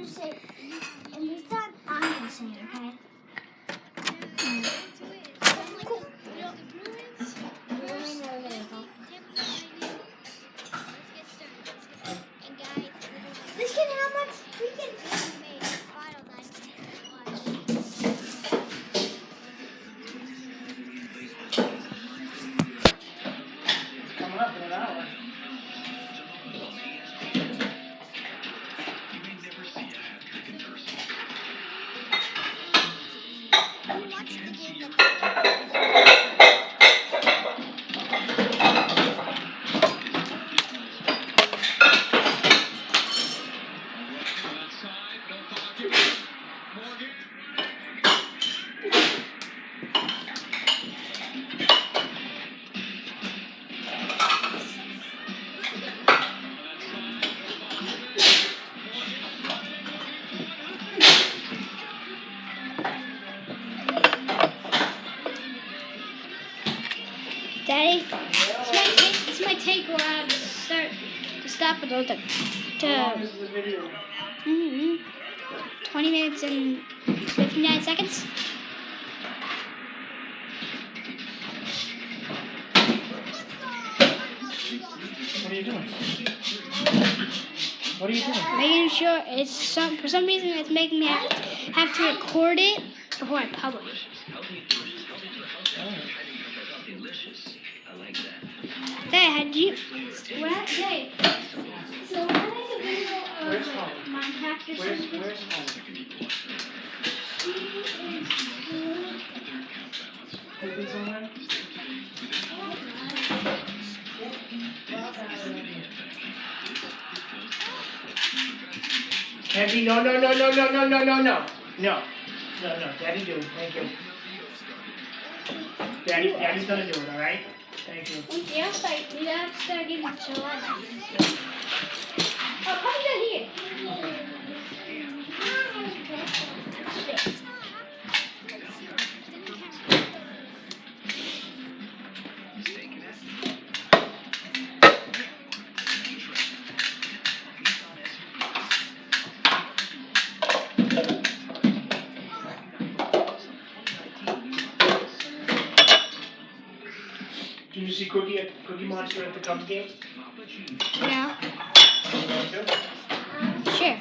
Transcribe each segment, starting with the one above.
you say, and this time I'm gonna say it, okay? Cool. This can how much we can. Coming up in an hour. Daddy, this might take a while to stop it though. How long is the video? 20 minutes and 59 seconds. What are you doing? What are you doing? Making sure for some reason it's making me have to record it before I publish. Hey, had you? What? Hey. So when I make a video Where's of home? Minecraft or Where's something, home? she is good. Cooking somewhere? Andy, no. No. Daddy do it. Thank you. Daddy's gonna do it, alright? Thank you. You have to start getting July. Oh, come down here. Did you see Cookie Monster at the Cubs game? No. You want to? Sure.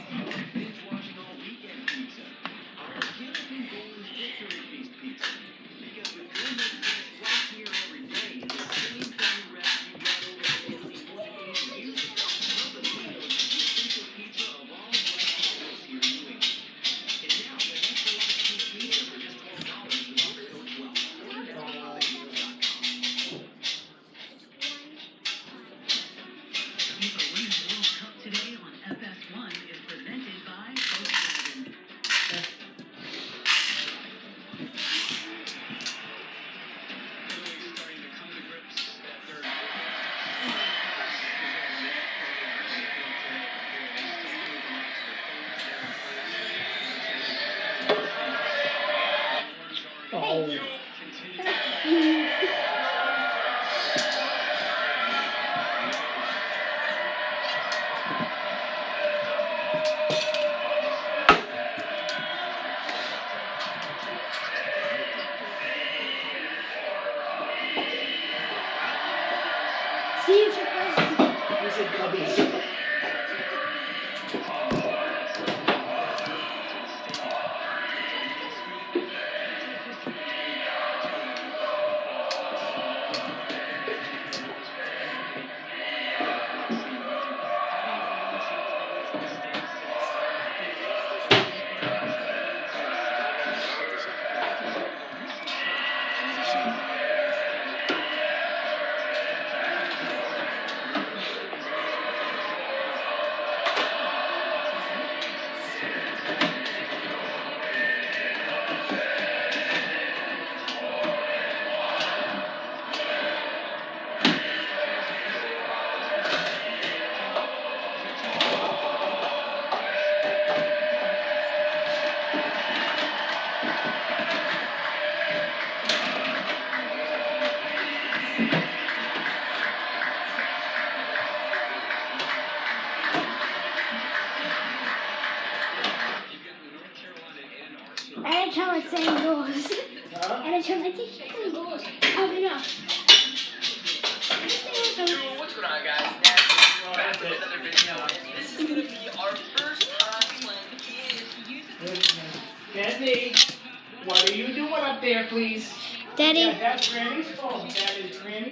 Oh. See if you're close. He said Cubbies. I tell it's saying goals. Huh? And I tell my teacher saying goals. Oh, no. What's going on, guys? Well, Back that's with it. another video. This is gonna be our first time playing kids. Kenzie, what are you doing up there, please? Daddy. Yeah, that's Granny's phone. That is Granny.